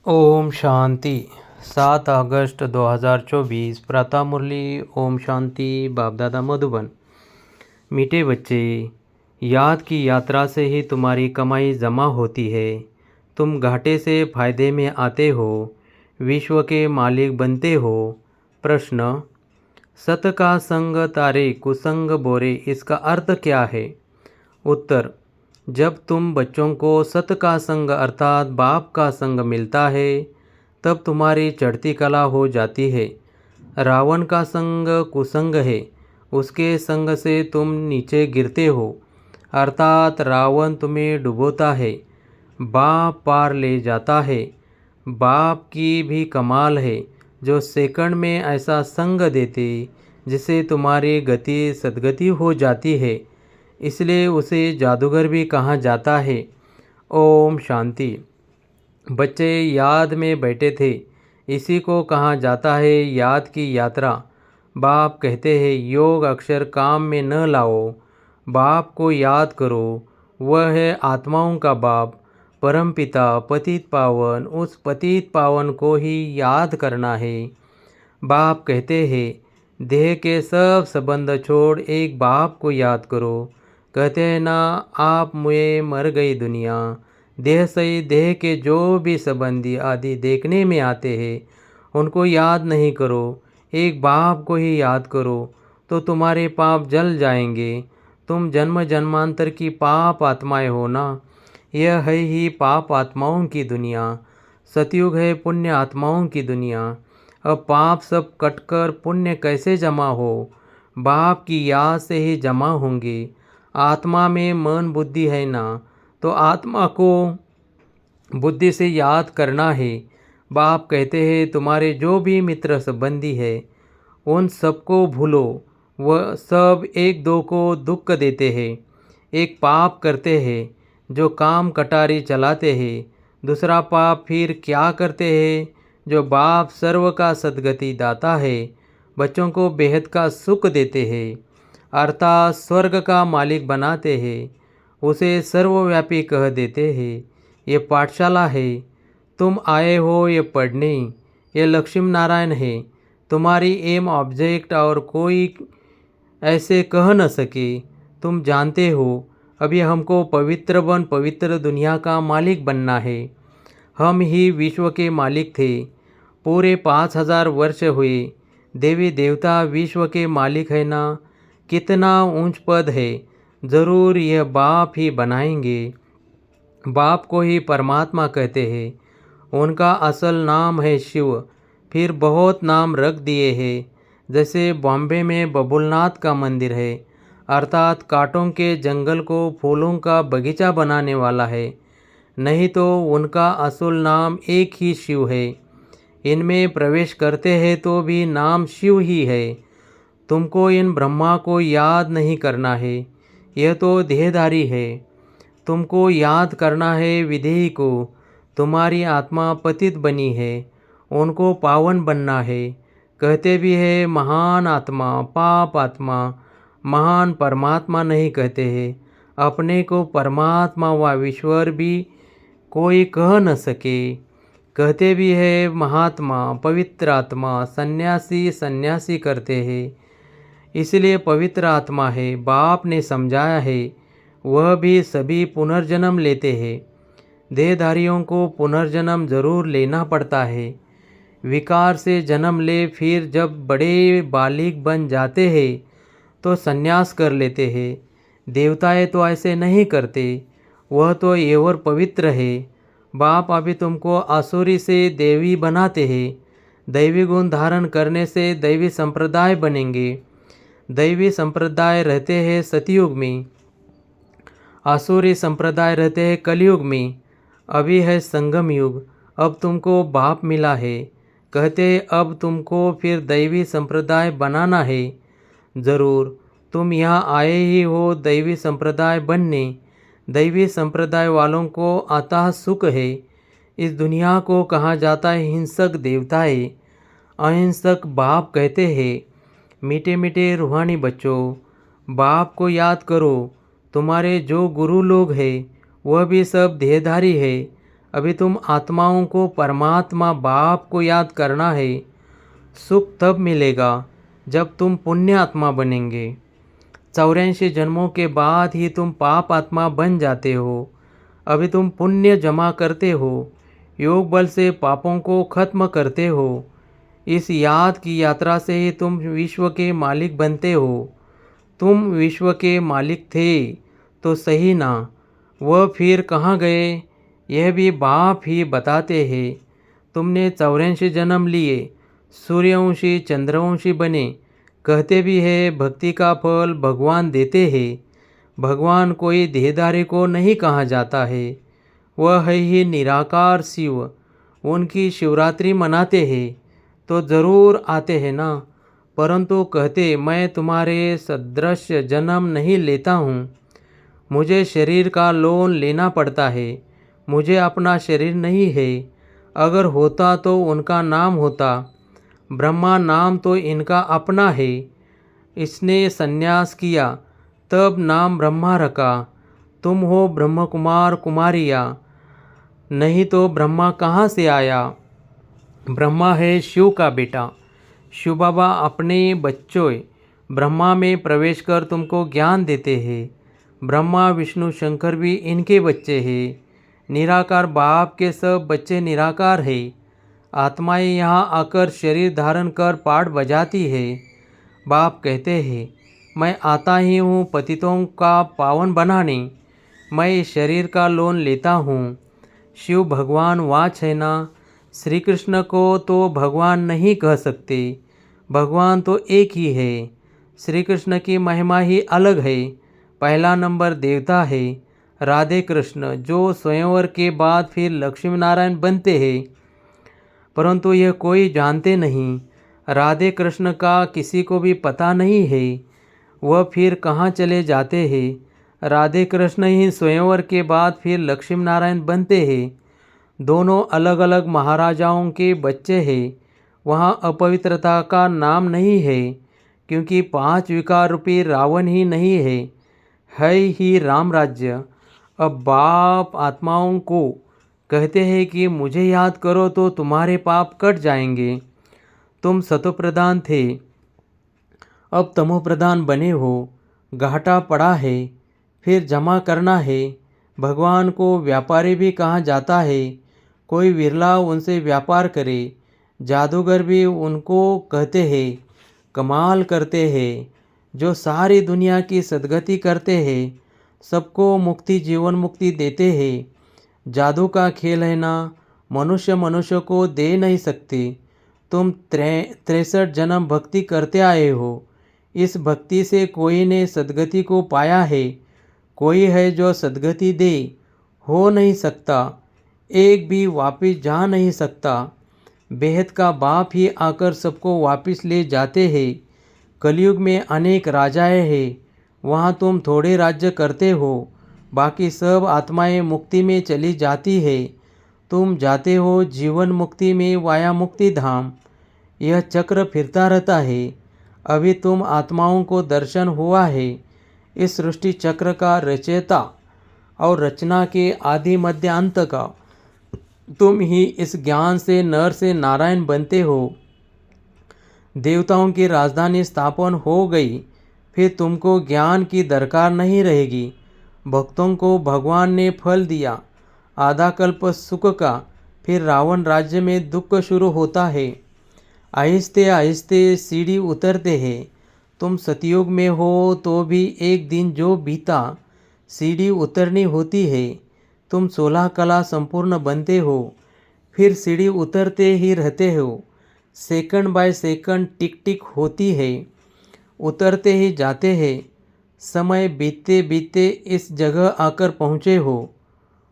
ओम शांति। 7 अगस्त 2024 प्रातः मुरली। ओम शांति। बाप दादा मधुबन। मीठे बच्चे, याद की यात्रा से ही तुम्हारी कमाई जमा होती है। तुम घाटे से फायदे में आते हो, विश्व के मालिक बनते हो। प्रश्न: सत का संग तारे कुसंग बोरे, इसका अर्थ क्या है? उत्तर: जब तुम बच्चों को सत का संग अर्थात बाप का संग मिलता है, तब तुम्हारी चढ़ती कला हो जाती है। रावण का संग कुसंग है, उसके संग से तुम नीचे गिरते हो, अर्थात रावण तुम्हें डुबोता है, बाप पार ले जाता है। बाप की भी कमाल है, जो सेकंड में ऐसा संग देते जिससे तुम्हारी गति सद्गति हो जाती है, इसलिए उसे जादूगर भी कहा जाता है। ओम शांति। बच्चे याद में बैठे थे, इसी को कहा जाता है याद की यात्रा। बाप कहते हैं योग अक्षर काम में न लाओ, बाप को याद करो। वह है आत्माओं का बाप, परमपिता पतित पावन। उस पतित पावन को ही याद करना है। बाप कहते हैं देह के सब संबंध छोड़ एक बाप को याद करो। कहते हैं ना, आप मुझे मर गई दुनिया। देह सही देह के जो भी संबंधी आदि देखने में आते हैं, उनको याद नहीं करो, एक बाप को ही याद करो, तो तुम्हारे पाप जल जाएंगे। तुम जन्म जन्मांतर की पाप आत्माएं हो ना। यह है ही पाप आत्माओं की दुनिया। सतयुग है पुण्य आत्माओं की दुनिया। अब पाप सब कटकर पुण्य कैसे जमा हो? बाप की याद से ही जमा होंगे। आत्मा में मन बुद्धि है ना, तो आत्मा को बुद्धि से याद करना है। बाप कहते हैं तुम्हारे जो भी मित्र संबंधी है, उन सबको भूलो। वह सब एक दो को दुख देते हैं, एक पाप करते हैं जो काम कटारी चलाते हैं। दूसरा पाप फिर क्या करते हैं? जो बाप सर्व का सद्गति दाता है, बच्चों को बेहद का सुख देते हैं, अर्थात स्वर्ग का मालिक बनाते हैं, उसे सर्वव्यापी कह देते हैं। ये पाठशाला है, तुम आए हो ये पढ़ने। ये लक्ष्मी नारायण है, तुम्हारी एम ऑब्जेक्ट, और कोई ऐसे कह न सके। तुम जानते हो अभी हमको पवित्र बन पवित्र दुनिया का मालिक बनना है। हम ही विश्व के मालिक थे। पूरे 5000 वर्ष हुए। देवी देवता विश्व के मालिक है ना। कितना ऊंच पद है। ज़रूर यह बाप ही बनाएंगे। बाप को ही परमात्मा कहते हैं। उनका असल नाम है शिव। फिर बहुत नाम रख दिए हैं। जैसे बॉम्बे में बबुलनाथ का मंदिर है, अर्थात कांटों के जंगल को फूलों का बगीचा बनाने वाला है। नहीं तो उनका असल नाम एक ही शिव है। इनमें प्रवेश करते हैं तो भी नाम शिव ही है। तुमको इन ब्रह्मा को याद नहीं करना है, यह तो देहधारी है। तुमको याद करना है विधेयी को। तुम्हारी आत्मा पतित बनी है, उनको पावन बनना है। कहते भी है महान आत्मा, पाप आत्मा। महान परमात्मा नहीं कहते हैं। अपने को परमात्मा व ईश्वर भी कोई कह न सके। कहते भी है महात्मा, पवित्र आत्मा। सन्यासी सन्यासी करते हैं, इसलिए पवित्र आत्मा है। बाप ने समझाया है, वह भी सभी पुनर्जन्म लेते हैं। देहधारियों को पुनर्जन्म जरूर लेना पड़ता है। विकार से जन्म ले, फिर जब बड़े बालिग बन जाते हैं तो संन्यास कर लेते हैं। देवताएं तो ऐसे नहीं करते, वह तो एवर पवित्र है। बाप अभी तुमको आसुरी से देवी बनाते हैं। दैवी गुण धारण करने से दैवी संप्रदाय बनेंगे। दैवी संप्रदाय रहते हैं सतयुग में, आसुरी संप्रदाय रहते हैं कलयुग में। अभी है संगम युग। अब तुमको बाप मिला है, कहते अब तुमको फिर दैवी संप्रदाय बनाना है। ज़रूर तुम यहाँ आए ही हो दैवी संप्रदाय बनने। दैवी संप्रदाय वालों को अतः सुख है। इस दुनिया को कहा जाता है हिंसक देवताएं। अहिंसक बाप कहते हैं। मीठे मीठे रूहानी बच्चों, बाप को याद करो। तुम्हारे जो गुरु लोग हैं वह भी सब देहधारी है। अभी तुम आत्माओं को परमात्मा बाप को याद करना है। सुख तब मिलेगा जब तुम पुण्य आत्मा बनेंगे। 84 जन्मों के बाद ही तुम पाप आत्मा बन जाते हो। अभी तुम पुण्य जमा करते हो, योग बल से पापों को खत्म करते हो। इस याद की यात्रा से ही तुम विश्व के मालिक बनते हो। तुम विश्व के मालिक थे तो सही ना, वह फिर कहाँ गए यह भी बाप ही बताते हैं। तुमने 84 जन्म लिए, सूर्यवंशी चंद्रवंशी बने। कहते भी है भक्ति का फल भगवान देते हैं। भगवान कोई देहधारी को नहीं कहा जाता है, वह है ही निराकार शिव। उनकी शिवरात्रि मनाते हैं तो ज़रूर आते हैं ना, परंतु कहते मैं तुम्हारे सदृश जन्म नहीं लेता हूँ। मुझे शरीर का लोन लेना पड़ता है, मुझे अपना शरीर नहीं है। अगर होता तो उनका नाम होता। ब्रह्मा नाम तो इनका अपना है। इसने संन्यास किया तब नाम ब्रह्मा रखा। तुम हो ब्रह्म कुमार कुमारिया, नहीं तो ब्रह्मा कहाँ से आया। ब्रह्मा है शिव का बेटा। शिव बाबा अपने बच्चों ब्रह्मा में प्रवेश कर तुमको ज्ञान देते हैं। ब्रह्मा विष्णु शंकर भी इनके बच्चे हैं। निराकार बाप के सब बच्चे निराकार है। आत्माएं यहाँ आकर शरीर धारण कर पाठ बजाती है। बाप कहते हैं मैं आता ही हूँ पतितों का पावन बनाने। मैं इस शरीर का लोन लेता हूँ। शिव भगवान वाच है ना। श्री कृष्ण को तो भगवान नहीं कह सकते, भगवान तो एक ही है। श्री कृष्ण की महिमा ही अलग है। पहला नंबर देवता है राधे कृष्ण, जो स्वयंवर के बाद फिर लक्ष्मी नारायण बनते हैं, परंतु यह कोई जानते नहीं। राधे कृष्ण का किसी को भी पता नहीं है, वह फिर कहाँ चले जाते हैं। राधे कृष्ण ही स्वयंवर के बाद फिर लक्ष्मी नारायण बनते हैं। दोनों अलग अलग महाराजाओं के बच्चे हैं। वहाँ अपवित्रता का नाम नहीं है, क्योंकि 5 विकार रूपी रावण ही नहीं है ही राम राज्य। अब बाप आत्माओं को कहते हैं कि मुझे याद करो तो तुम्हारे पाप कट जाएंगे। तुम सतोप्रधान थे, अब तमोप्रधान बने हो। घाटा पड़ा है, फिर जमा करना है। भगवान को व्यापारी भी कहा जाता है। कोई विरला उनसे व्यापार करे। जादूगर भी उनको कहते हैं। कमाल करते हैं, जो सारी दुनिया की सद्गति करते हैं, सबको मुक्ति जीवन मुक्ति देते हैं। जादू का खेल है ना, मनुष्य मनुष्य को दे नहीं सकते। तुम 63 जन्म भक्ति करते आए हो। इस भक्ति से कोई ने सद्गति को पाया है, कोई है जो सद्गति दे, हो नहीं सकता। एक भी वापिस जा नहीं सकता। बेहद का बाप ही आकर सबको वापिस ले जाते हैं। कलयुग में अनेक राजाएं हैं, वहाँ तुम थोड़े राज्य करते हो, बाकी सब आत्माएं मुक्ति में चली जाती है। तुम जाते हो जीवन मुक्ति में वाया मुक्ति धाम। यह चक्र फिरता रहता है। अभी तुम आत्माओं को दर्शन हुआ है। इस सृष्टि चक्र का रचयिता और रचना के आदि मध्य अंत का तुम ही इस ज्ञान से नर से नारायण बनते हो। देवताओं की राजधानी स्थापन हो गई, फिर तुमको ज्ञान की दरकार नहीं रहेगी। भक्तों को भगवान ने फल दिया, आधा कल्प सुख का, फिर रावण राज्य में दुख शुरू होता है। आहिस्ते आहिस्ते सीढ़ी उतरते हैं। तुम सतयुग में हो तो भी एक दिन जो बीता, सीढ़ी उतरनी होती है। तुम 16 कला संपूर्ण बनते हो, फिर सीढ़ी उतरते ही रहते हो। सेकंड बाय सेकंड टिक टिक होती है, उतरते ही जाते हैं। समय बीतते बीतते इस जगह आकर पहुँचे हो,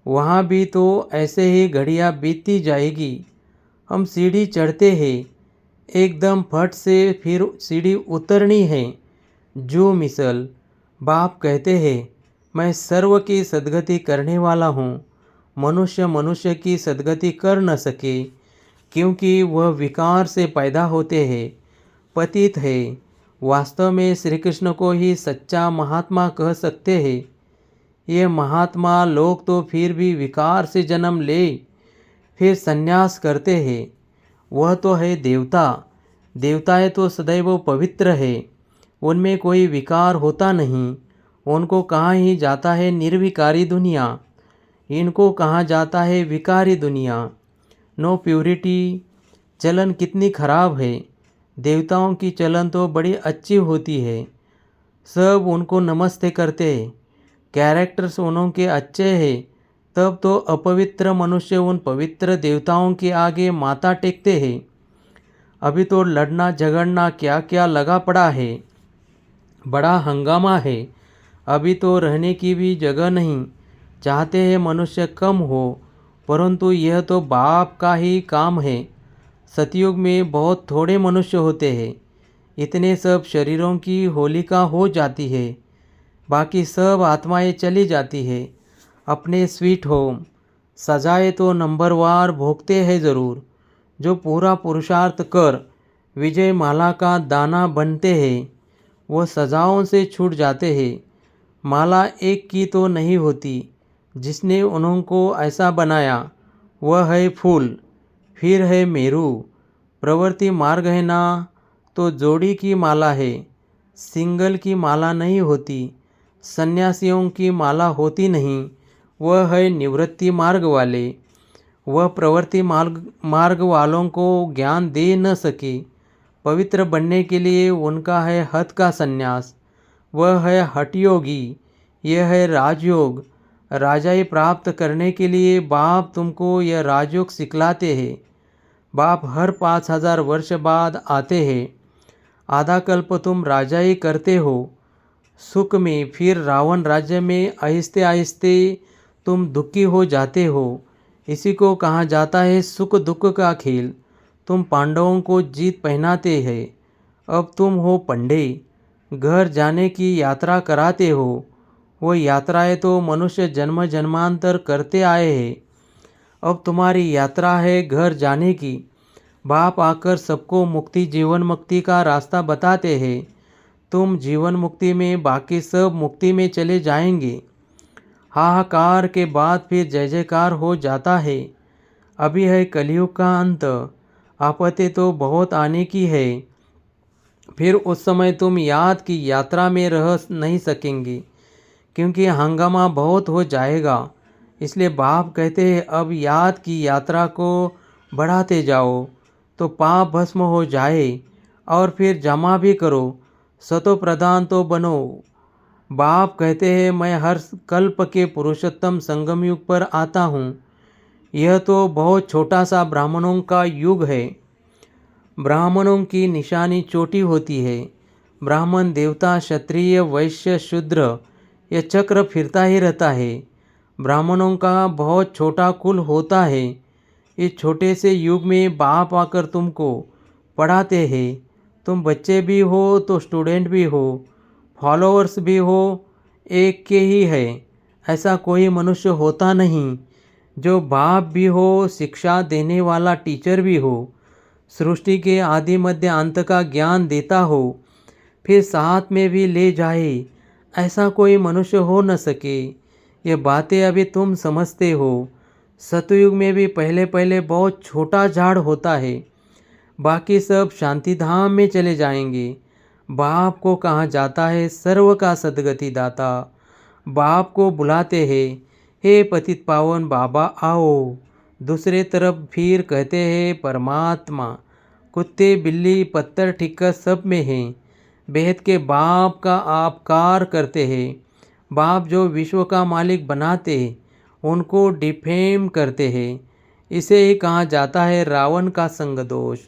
वहाँ भी तो ऐसे ही घड़ियाँ बीतती जाएगी। हम सीढ़ी चढ़ते हैं, एकदम फट से फिर सीढ़ी उतरनी है। जो मिसल बाप कहते हैं मैं सर्व की सद्गति करने वाला हूँ। मनुष्य मनुष्य की सद्गति कर न सके, क्योंकि वह विकार से पैदा होते हैं, पतित है। वास्तव में श्री कृष्ण को ही सच्चा महात्मा कह सकते हैं। ये महात्मा लोग तो फिर भी विकार से जन्म ले फिर संन्यास करते हैं। वह तो है देवता। देवताएं तो सदैव पवित्र है, उनमें कोई विकार होता नहीं। उनको कहा ही जाता है निर्विकारी दुनिया, इनको कहा जाता है विकारी दुनिया। No purity. चलन कितनी खराब है। देवताओं की चलन तो बड़ी अच्छी होती है, सब उनको नमस्ते करते हैं। कैरेक्टर्स उनके अच्छे हैं, तब तो अपवित्र मनुष्य उन पवित्र देवताओं के आगे माथा टेकते हैं। अभी तो लड़ना झगड़ना क्या क्या लगा पड़ा है, बड़ा हंगामा है। अभी तो रहने की भी जगह नहीं। चाहते हैं मनुष्य कम हो, परंतु यह तो बाप का ही काम है। सतयुग में बहुत थोड़े मनुष्य होते हैं, इतने सब शरीरों की होलिका हो जाती है, बाकी सब आत्माएं चली जाती है अपने स्वीट होम। सजाएं तो नंबरवार भोगते हैं ज़रूर। जो पूरा पुरुषार्थ कर विजय माला का दाना बनते हैं, वो सजाओं से छूट जाते हैं। माला एक की तो नहीं होती, जिसने उनको ऐसा बनाया वह है फूल, फिर है मेरू। प्रवृत्ति मार्ग है ना, तो जोड़ी की माला है, सिंगल की माला नहीं होती। सन्यासियों की माला होती नहीं, वह है निवृत्ति मार्ग वाले। वह प्रवृत्ति मार्ग वालों को ज्ञान दे न सके। पवित्र बनने के लिए उनका है हठ का संन्यास, वह है हठ योगी। यह है राजयोग। राजाई प्राप्त करने के लिए बाप तुमको यह राजयोग सिखलाते हैं। बाप हर 5000 वर्ष बाद आते हैं। आधा कल्प तुम राजाई करते हो सुख में, फिर रावण राज्य में आहिस्ते आहिस्ते तुम दुखी हो जाते हो। इसी को कहा जाता है सुख दुख का खेल। तुम पांडवों को जीत पहनाते हैं, अब तुम हो पंडे, घर जाने की यात्रा कराते हो। वो यात्राएं तो मनुष्य जन्म जन्मांतर करते आए हैं, अब तुम्हारी यात्रा है घर जाने की। बाप आकर सबको मुक्ति जीवन मुक्ति का रास्ता बताते हैं। तुम जीवन मुक्ति में, बाकी सब मुक्ति में चले जाएंगे। हाहाकार के बाद फिर जय जयकार हो जाता है। अभी है कलयुग का अंत, आपत्ति तो बहुत आने की है। फिर उस समय तुम याद की यात्रा में रह नहीं सकेंगे, क्योंकि हंगामा बहुत हो जाएगा। इसलिए बाप कहते हैं अब याद की यात्रा को बढ़ाते जाओ, तो पाप भस्म हो जाए, और फिर जमा भी करो, सतो प्रधान तो बनो। बाप कहते हैं मैं हर कल्प के पुरुषोत्तम संगम युग पर आता हूँ। यह तो बहुत छोटा सा ब्राह्मणों का युग है। ब्राह्मणों की निशानी चोटी होती है। ब्राह्मण देवता क्षत्रिय वैश्य शूद्र, यह चक्र फिरता ही रहता है। ब्राह्मणों का बहुत छोटा कुल होता है। इस छोटे से युग में बाप आकर तुमको पढ़ाते हैं। तुम बच्चे भी हो तो स्टूडेंट भी हो, फॉलोअर्स भी हो, एक के ही है। ऐसा कोई मनुष्य होता नहीं जो बाप भी हो, शिक्षा देने वाला टीचर भी हो, सृष्टि के आदि मध्य अंत का ज्ञान देता हो, फिर साथ में भी ले जाए, ऐसा कोई मनुष्य हो न सके। ये बातें अभी तुम समझते हो। सतयुग में भी पहले पहले बहुत छोटा झाड़ होता है, बाकी सब शांति धाम में चले जाएंगे। बाप को कहा जाता है सर्व का सदगति दाता। बाप को बुलाते हैं, हे पतित पावन बाबा आओ। दूसरे तरफ फिर कहते हैं परमात्मा। कुत्ते बिल्ली पत्थर ठिक्कर सब में हैं। बेहद के बाप का आपकार करते हैं। बाप जो विश्व का मालिक बनाते उनको डिफेम करते हैं। इसे ही कहा जाता है रावण का संग दोष।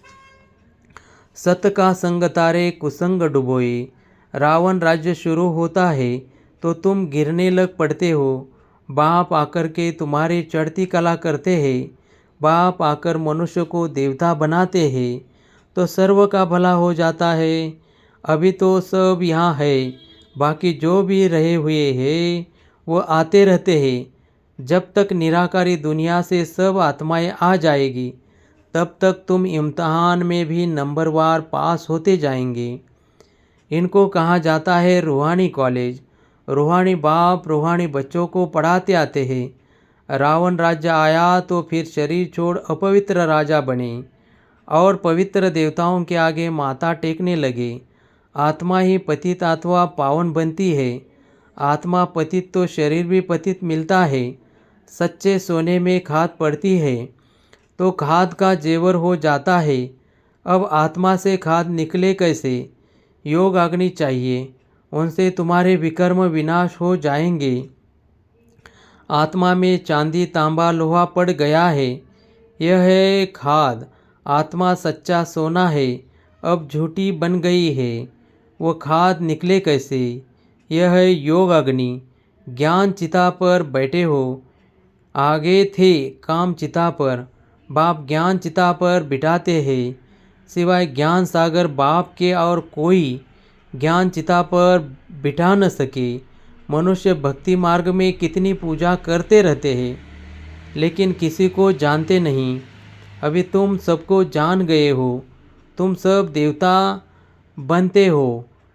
सत का संग तारे कुसंग डुबोए। रावण राज्य शुरू होता है तो तुम गिरने लग पड़ते हो। बाप आकर के तुम्हारी चढ़ती कला करते हैं। बाप आकर मनुष्य को देवता बनाते हैं तो सर्व का भला हो जाता है। अभी तो सब यहाँ है, बाकी जो भी रहे हुए हैं वो आते रहते हैं। जब तक निराकारी दुनिया से सब आत्माएं आ जाएगी, तब तक तुम इम्तहान में भी नंबरवार पास होते जाएंगे। इनको कहा जाता है रूहानी कॉलेज। रूहानी बाप रूहानी बच्चों को पढ़ाते आते हैं। रावण राज्य आया तो फिर शरीर छोड़ अपवित्र राजा बने और पवित्र देवताओं के आगे माथा टेकने लगे। आत्मा ही पतित अथवा पावन बनती है। आत्मा पतित तो शरीर भी पतित मिलता है। सच्चे सोने में खाद पड़ती है तो खाद का जेवर हो जाता है। अब आत्मा से खाद निकले कैसे? योग अग्नि चाहिए, उनसे तुम्हारे विकर्म विनाश हो जाएंगे। आत्मा में चांदी तांबा लोहा पड़ गया है, यह है खाद। आत्मा सच्चा सोना है, अब झूठी बन गई है, वो खाद निकले कैसे? यह है योग अग्नि। ज्ञान चिता पर बैठे हो, आगे थे काम चिता पर। बाप ज्ञान चिता पर बिठाते हैं, सिवाय ज्ञान सागर बाप के और कोई ज्ञान चिता पर बिठा न सके। मनुष्य भक्ति मार्ग में कितनी पूजा करते रहते हैं, लेकिन किसी को जानते नहीं। अभी तुम सबको जान गए हो, तुम सब देवता बनते हो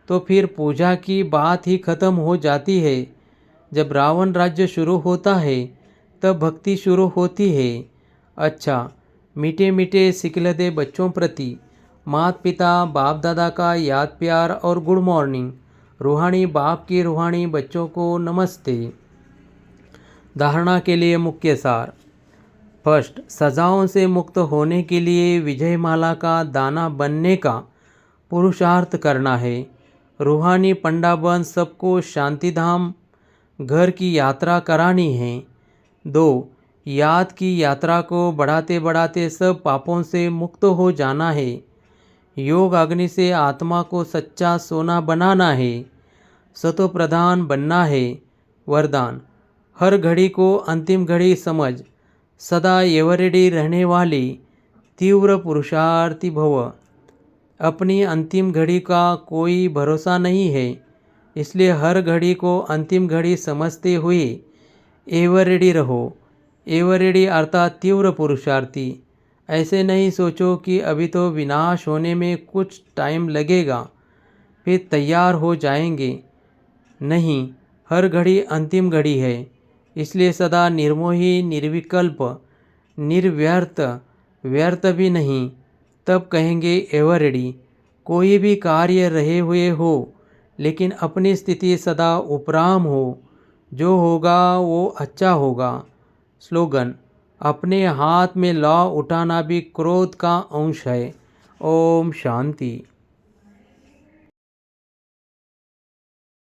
तो फिर पूजा की बात ही खत्म हो जाती है। जब रावण राज्य शुरू होता है तब भक्ति शुरू होती है। अच्छा, मीठे मीठे सिकलदे बच्चों प्रति माता पिता बाप दादा का याद प्यार और गुड मॉर्निंग। रूहानी बाप की रूहानी बच्चों को नमस्ते। धारणा के लिए मुख्य सार। फर्स्ट, सजाओं से मुक्त होने के लिए विजयमाला का दाना बनने का पुरुषार्थ करना है। रूहानी पंडा बन सबको शांतिधाम घर की यात्रा करानी है। 2, याद की यात्रा को बढ़ाते बढ़ाते सब पापों से मुक्त हो जाना है। योग अग्नि से आत्मा को सच्चा सोना बनाना है, सतो प्रधान बनना है। वरदान, हर घड़ी को अंतिम घड़ी समझ, सदा एवरेडी रहने वाली तीव्र पुरुषार्थी भव। अपनी अंतिम घड़ी का कोई भरोसा नहीं है, इसलिए हर घड़ी को अंतिम घड़ी समझते हुए एवरेडी रहो। एवरेडी अर्थात तीव्र पुरुषार्थी। ऐसे नहीं सोचो कि अभी तो विनाश होने में कुछ टाइम लगेगा, फिर तैयार हो जाएंगे। नहीं, हर घड़ी अंतिम घड़ी है, इसलिए सदा निर्मोही, निर्विकल्प, निर्व्यर्थ, व्यर्थ भी नहीं। तब कहेंगे एवरेडी। कोई भी कार्य रहे हुए हो, लेकिन अपनी स्थिति सदा उपराम हो। जो होगा वो अच्छा होगा। स्लोगन, अपने हाथ में लौ उठाना भी क्रोध का अंश है। ओम शांति।